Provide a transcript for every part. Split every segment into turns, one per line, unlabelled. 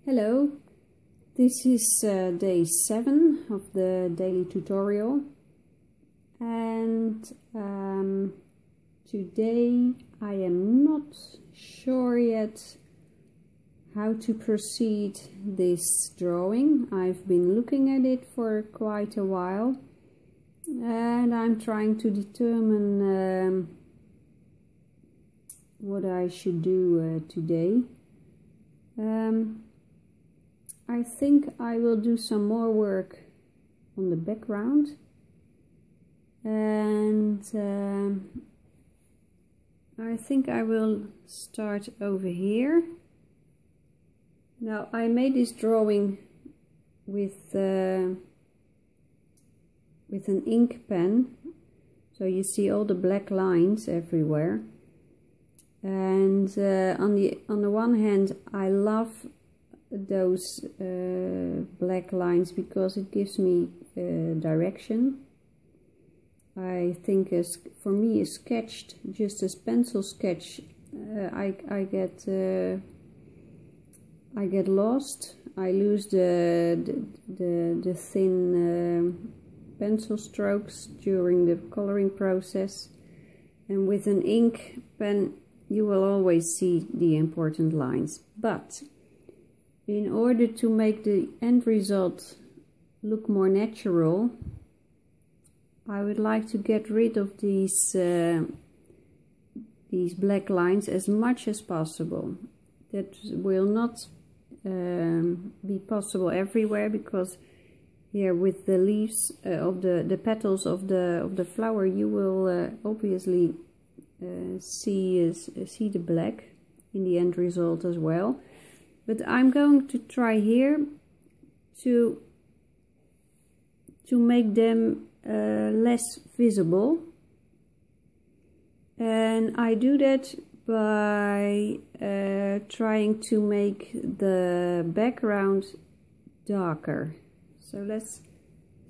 Hello, this is day 7 of the daily tutorial, and today I am not sure yet how to proceed this drawing. I've been looking at it for quite a while and I'm trying to determine what I should do today. I think I will do some more work on the background, and I think I will start over here. Now I made this drawing with an ink pen, so you see all the black lines everywhere. And on the one hand, I love those black lines because it gives me direction. I think for me a sketch, just a pencil sketch, I get lost. I lose the thin pencil strokes during the coloring process, and with an ink pen you will always see the important lines. But in order to make the end result look more natural, I would like to get rid of these black lines as much as possible. That will not be possible everywhere, because here with the leaves of the petals of the flower, you will obviously see the black in the end result as well. But I'm going to try here to make them less visible, and I do that by trying to make the background darker. So let's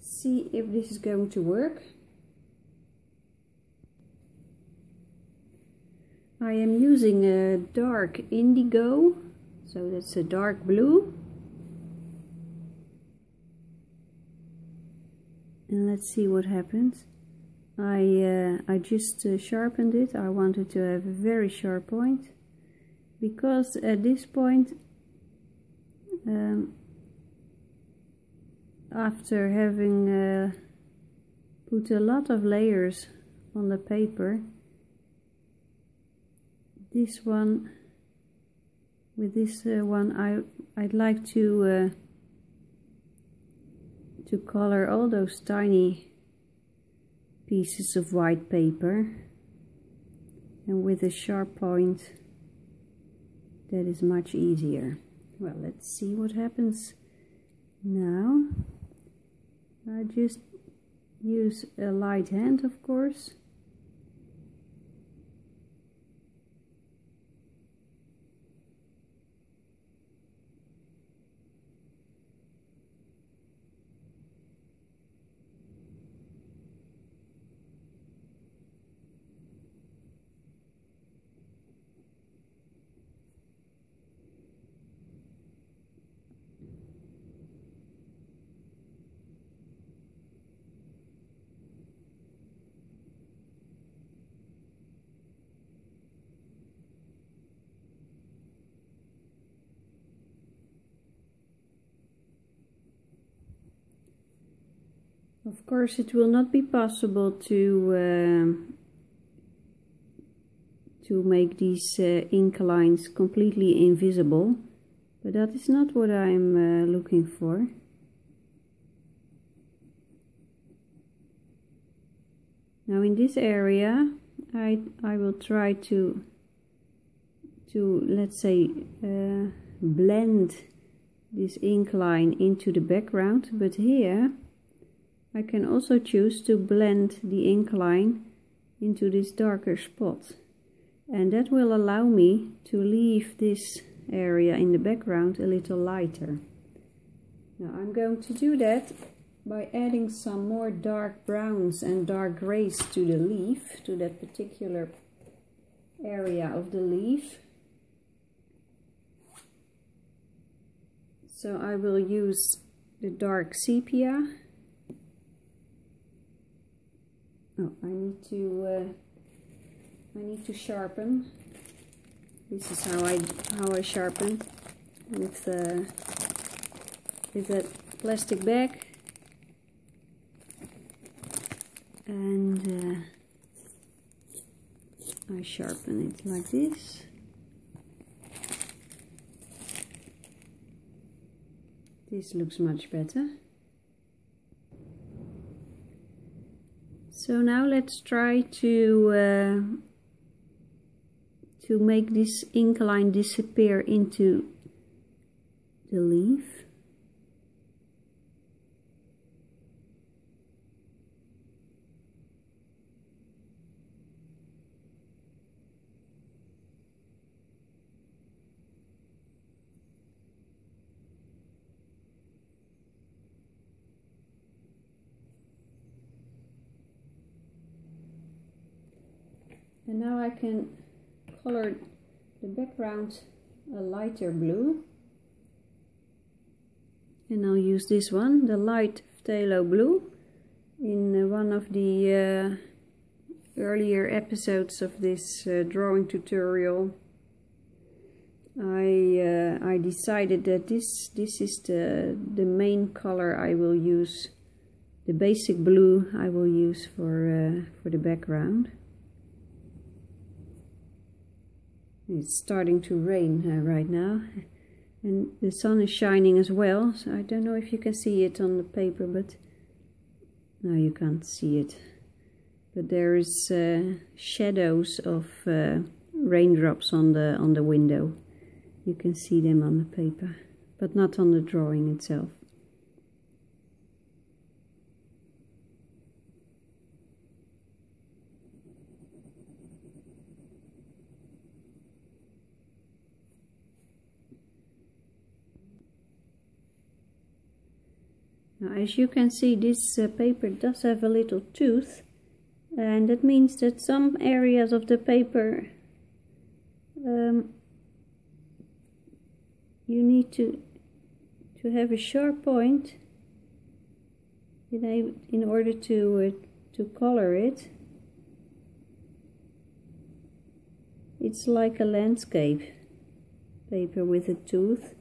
see if this is going to work. I am using a dark indigo, so that's a dark blue, and let's see what happens. I just sharpened it. I wanted to have a very sharp point, because at this point, after having put a lot of layers on the paper, with this one I'd like to color all those tiny pieces of white paper, and with a sharp point that is much easier. Well, let's see what happens now. I just use a light hand, of course. Of course, it will not be possible to make these ink lines completely invisible, but that is not what I'm looking for. Now in this area, I will try to let's say blend this ink line into the background, but here I can also choose to blend the ink line into this darker spot, and that will allow me to leave this area in the background a little lighter. Now I'm going to do that by adding some more dark browns and dark grays to the leaf, to that particular area of the leaf. So I will use the dark sepia. Oh, I need to sharpen. This is how I sharpen with that plastic bag, and I sharpen it like this. This looks much better. So now let's try to make this ink line disappear into the leaf. And now I can color the background a lighter blue. And I'll use this one, the light phthalo blue. In one of the earlier episodes of this drawing tutorial, I decided that this is the main color I will use, the basic blue I will use for the background. It's starting to rain right now, and the sun is shining as well, so I don't know if you can see it on the paper, but no, you can't see it. But there is shadows of raindrops on the window. You can see them on the paper, but not on the drawing itself. Now, as you can see, this paper does have a little tooth, and that means that some areas of the paper you need to have a sharp point in order to color it. It's like a landscape paper with a tooth.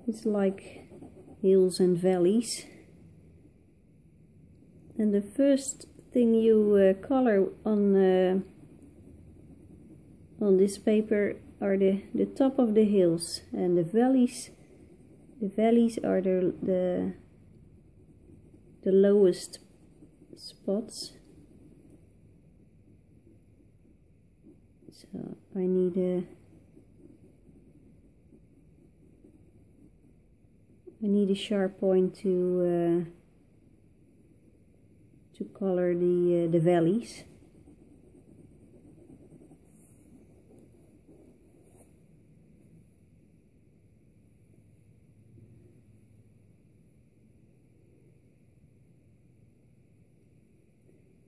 It's like hills and valleys, and the first thing you color on this paper are the top of the hills, and the valleys are the lowest spots. So I need a sharp point to color the valleys.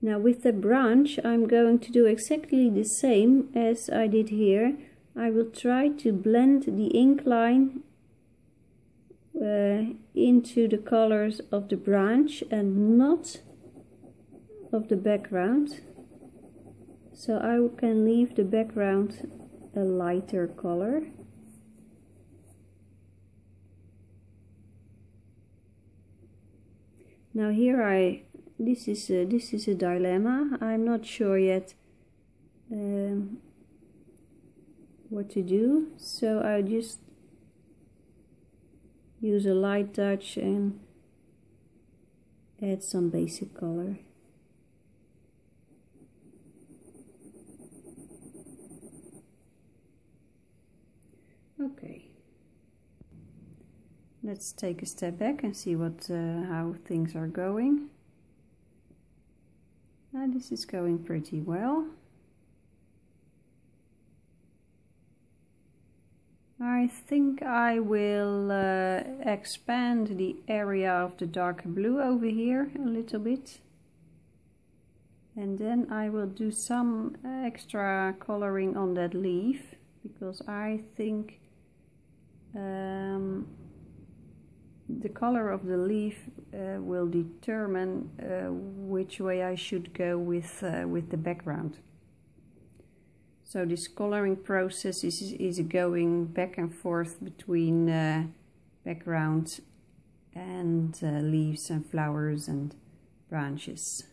Now with the branch, I'm going to do exactly the same as I did here. I will try to blend the ink line into the colors of the branch and not of the background, so I can leave the background a lighter color. Now here this is a dilemma. I'm not sure yet what to do, so I just use a light touch and add some basic color. Okay, let's take a step back and see how things are going. Now this is going pretty well. I think I will expand the area of the dark blue over here a little bit, and then I will do some extra coloring on that leaf, because I think the color of the leaf will determine which way I should go with the background. So this coloring process is going back and forth between background and leaves and flowers and branches.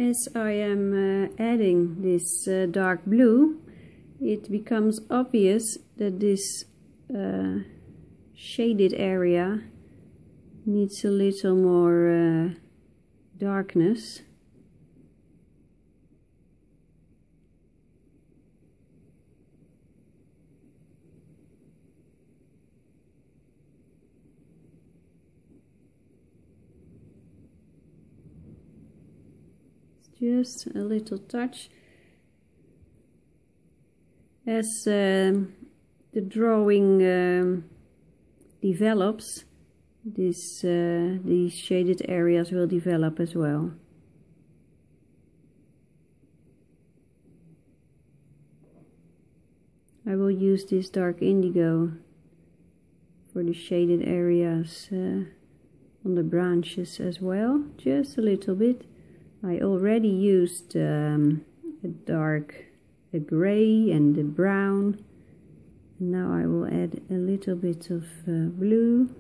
As I am adding this dark blue, it becomes obvious that this shaded area needs a little more darkness. Just a little touch. As the drawing develops, these shaded areas will develop as well. I will use this dark indigo for the shaded areas on the branches as well, just a little bit. I already used a grey and a brown. Now I will add a little bit of blue.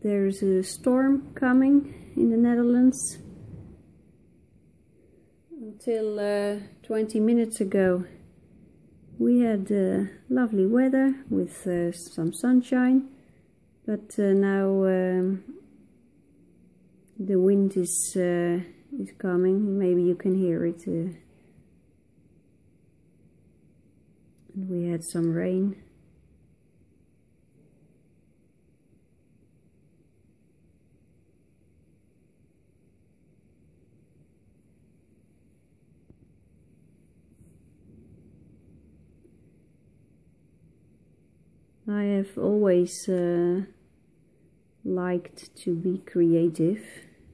There's a storm coming in the Netherlands. Until 20 minutes ago we had lovely weather with some sunshine, but now the wind is coming. Maybe you can hear it. And we had some rain. I have always liked to be creative,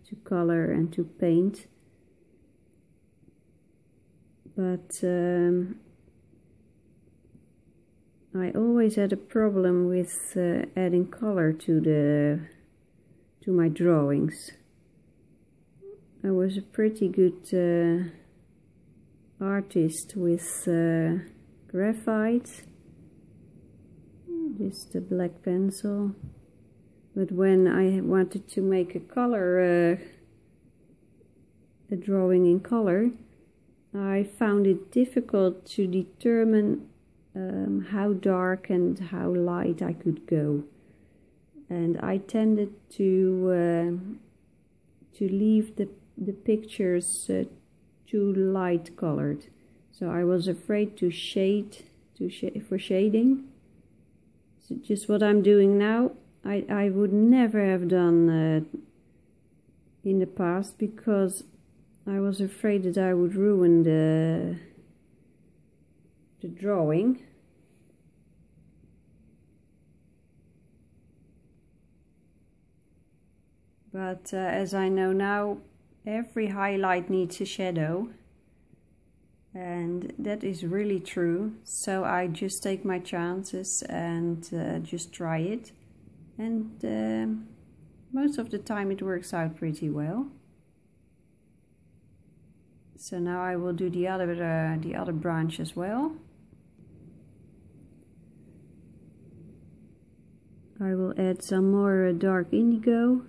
to color and to paint, but I always had a problem with adding color to my drawings. I was a pretty good artist with graphite. Just a black pencil, but when I wanted to make a color, a drawing in color, I found it difficult to determine how dark and how light I could go. And I tended to leave the pictures too light colored. So I was afraid to shade for shading. So just what I'm doing now, I would never have done in the past, because I was afraid that I would ruin the drawing. But as I know now, every highlight needs a shadow, and that is really true. So I just take my chances and just try it, and most of the time it works out pretty well. So now I will do the other branch as well. I will add some more dark indigo.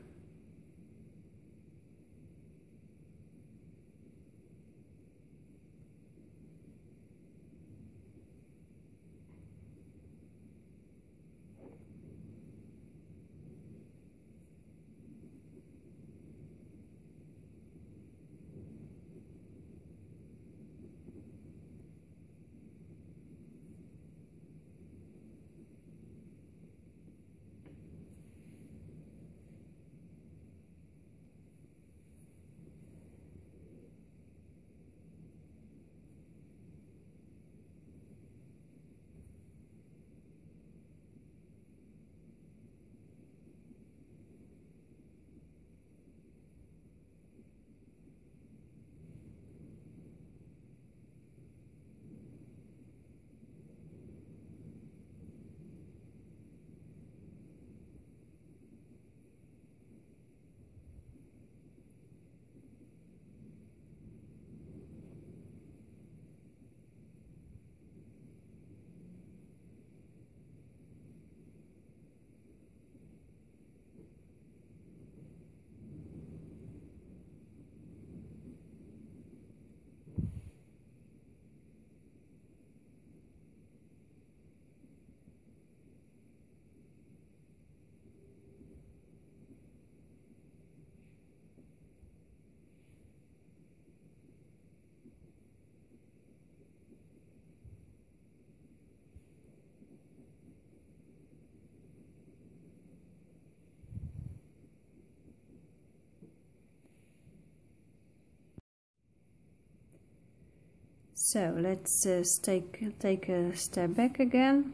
So let's take a step back again.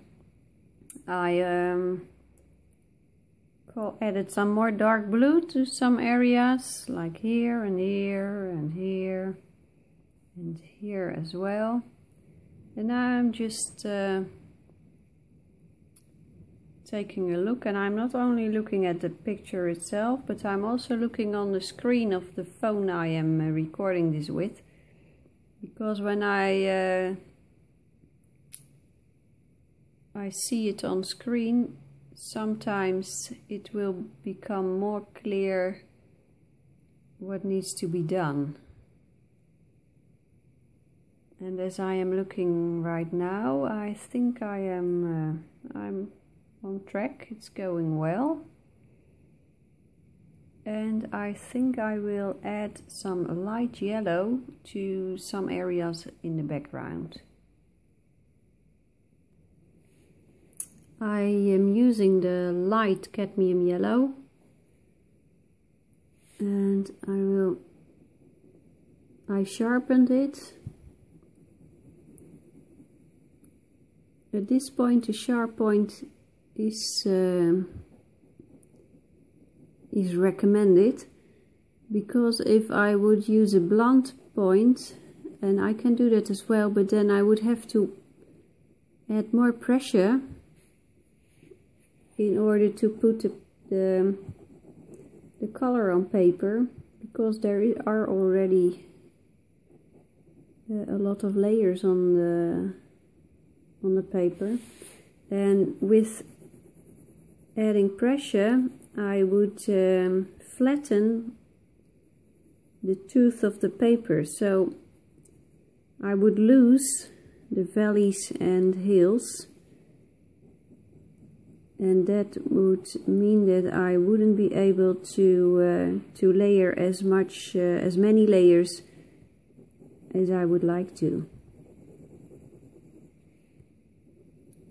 I added some more dark blue to some areas, like here and here and here and here as well. And now I'm just taking a look, and I'm not only looking at the picture itself, but I'm also looking on the screen of the phone I am recording this with. Because when I see it on screen, sometimes it will become more clear what needs to be done. And as I am looking right now, I think I'm on track. It's going well. And I think I will add some light yellow to some areas in the background. I am using the light cadmium yellow, and I sharpened it. At this point, the sharp point is recommended, because if I would use a blunt point, and I can do that as well, but then I would have to add more pressure in order to put the color on paper, because there are already a lot of layers on the paper, and with adding pressure I would flatten the tooth of the paper, so I would lose the valleys and hills, and that would mean that I wouldn't be able to layer as many layers as I would like to.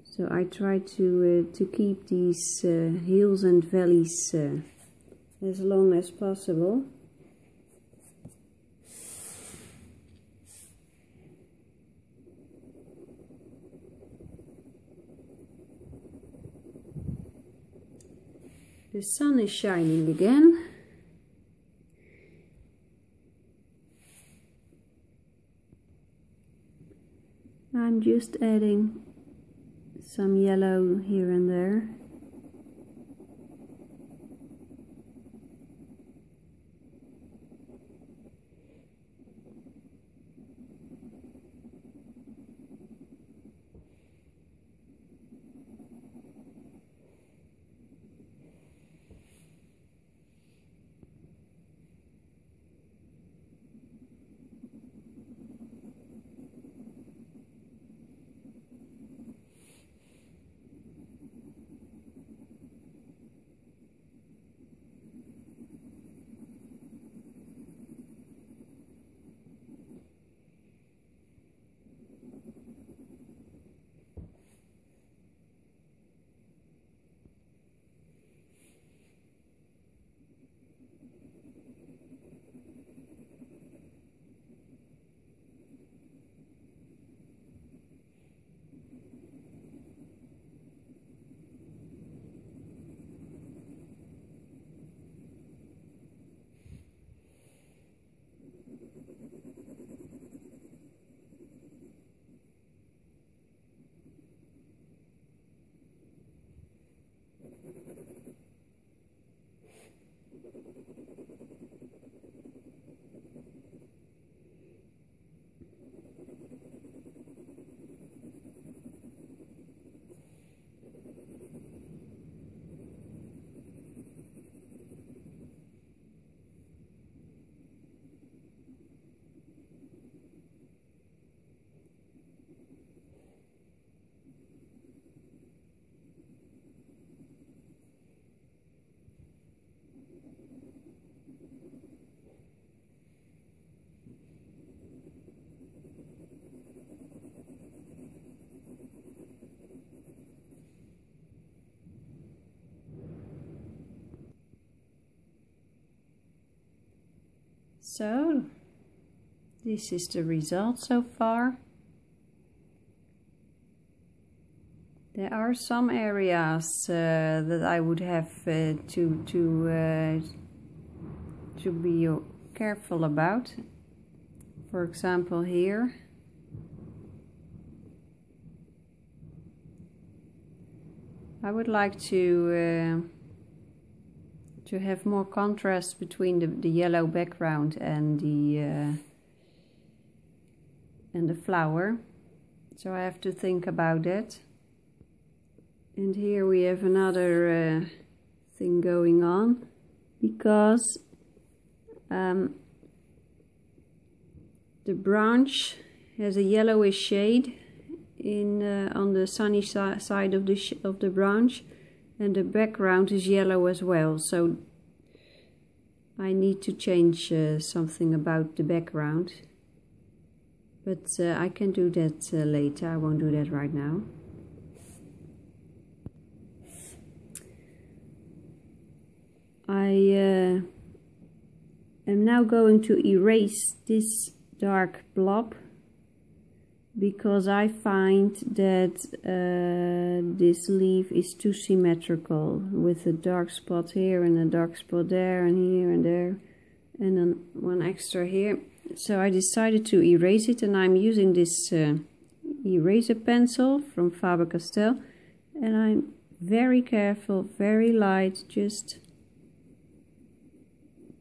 So I try to keep these hills and valleys as long as possible. The sun is shining again. I'm just adding some yellow here and there. So, this is the result so far. There are some areas that I would have to be careful about. For example, here. I would like to have more contrast between the yellow background and the flower. So I have to think about that. And here we have another thing going on, because the branch has a yellowish shade on the sunny side of the branch, and the background is yellow as well. So I need to change something about the background, but I can do that later. I won't do that right now. I am now going to erase this dark blob, because I find that this leaf is too symmetrical, with a dark spot here and a dark spot there and here and there, and then one extra here. So I decided to erase it, and I'm using this eraser pencil from Faber-Castell, and I'm very careful, very light, just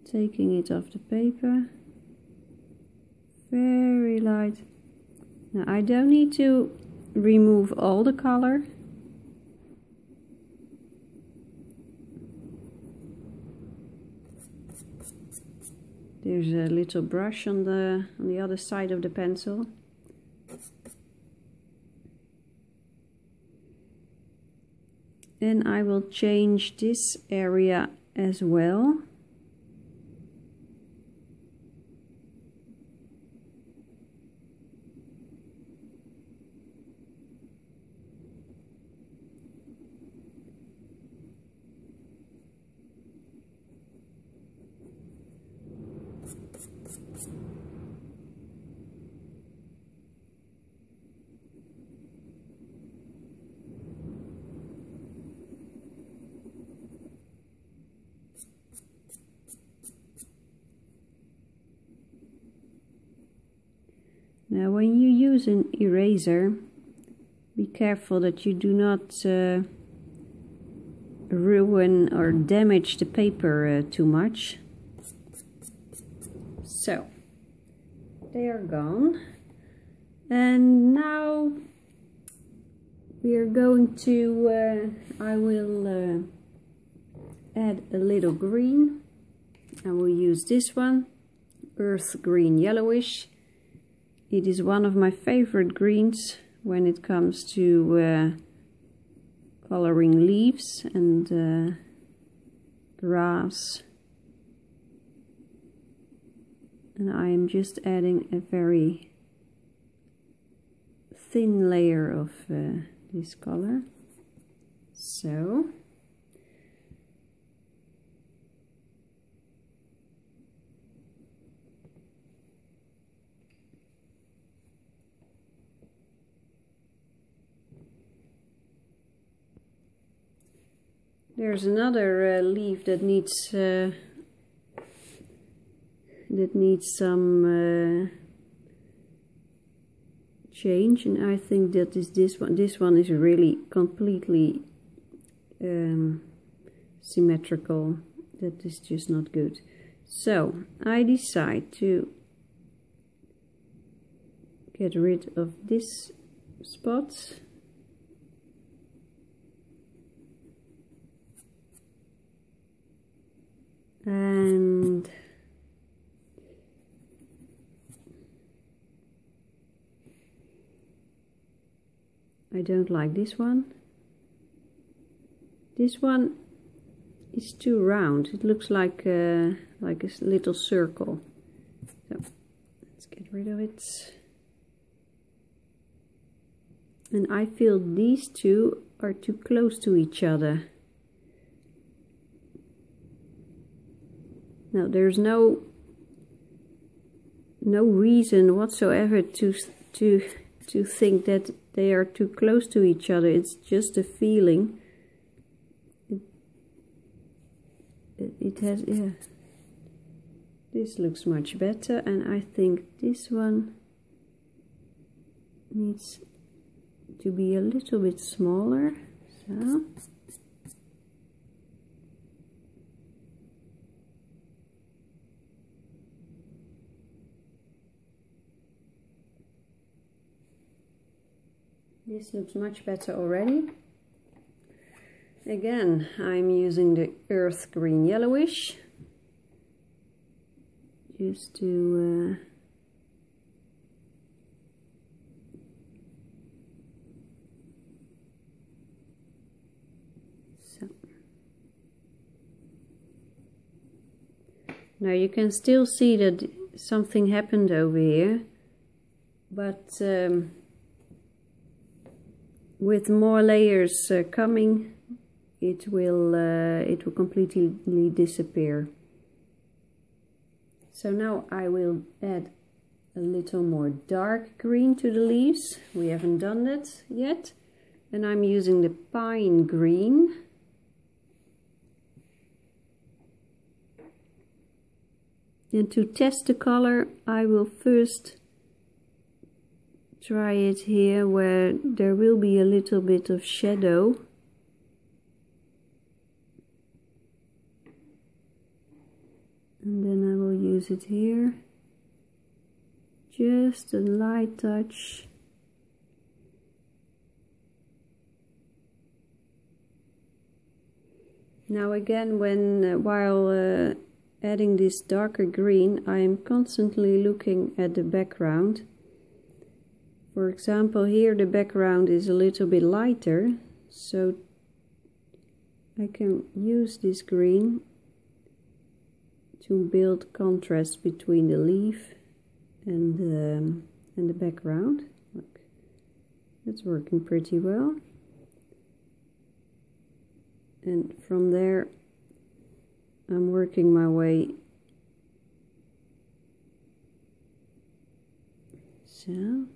taking it off the paper, very light. Now I don't need to remove all the color. There's a little brush on the other side of the pencil. and I will change this area as well. Now when you use an eraser, be careful that you do not ruin or damage the paper too much. So, they are gone. And now we are going to, I will add a little green. I will use this one, earth green yellowish. It is one of my favorite greens when it comes to coloring leaves and grass. And I am just adding a very thin layer of this color. So. There's another leaf that needs some change, and I think that is this one. This one is really completely symmetrical. That is just not good. So I decide to get rid of this spot. And I don't like this one. This one is too round. It looks like a little circle. So let's get rid of it. And I feel these two are too close to each other. Now there's no reason whatsoever to think that they are too close to each other. It's just a feeling. It has, yeah. This looks much better, and I think this one needs to be a little bit smaller. So. This looks much better already. Again, I'm using the earth green yellowish just to so. Now you can still see that something happened over here, but with more layers coming, it will completely disappear. So now I will add a little more dark green to the leaves. We haven't done that yet. And I'm using the pine green. And to test the color, I will first try it here where there will be a little bit of shadow. And then I will use it here. Just a light touch. Now again, while adding this darker green, I am constantly looking at the background. For example, here the background is a little bit lighter, so I can use this green to build contrast between the leaf and the background. Look, that's working pretty well. And from there I'm working my way. So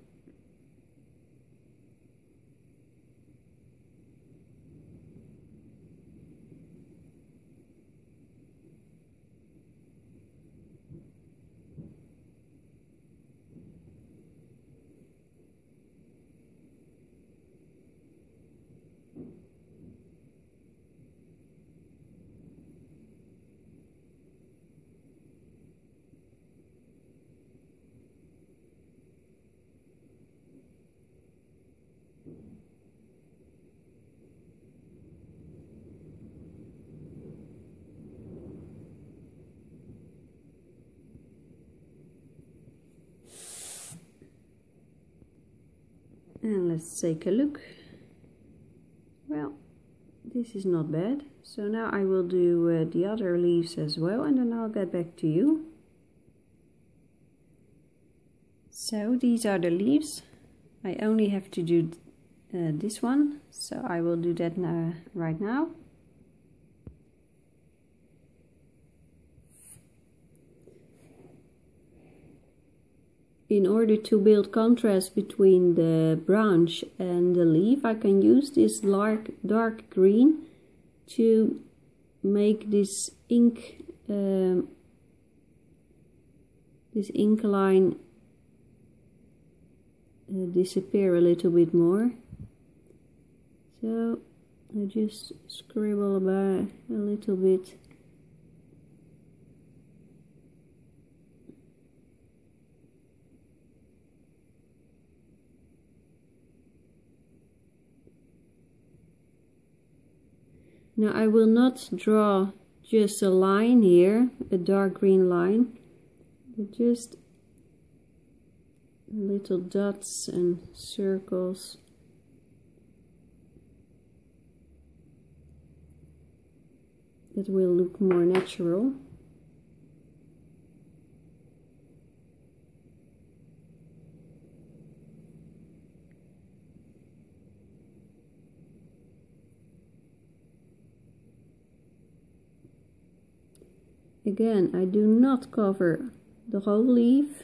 and let's take a look. Well, this is not bad. So now I will do the other leaves as well, and then I'll get back to you. So these are the leaves. I only have to do this one, so I will do that now, right now. In order to build contrast between the branch and the leaf, I can use this dark green to make this ink line disappear a little bit more. So I just scribble about a little bit. Now I will not draw just a line here, a dark green line, but just little dots and circles. That will look more natural. Again, I do not cover the whole leaf,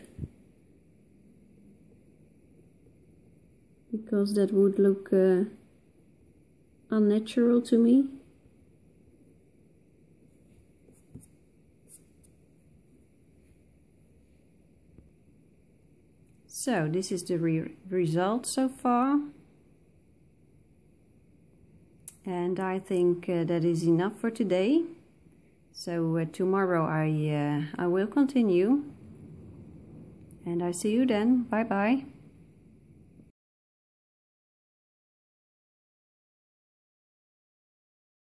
because that would look unnatural to me. So this is the result so far, and I think that is enough for today. So tomorrow I will continue, and I see you then. Bye bye.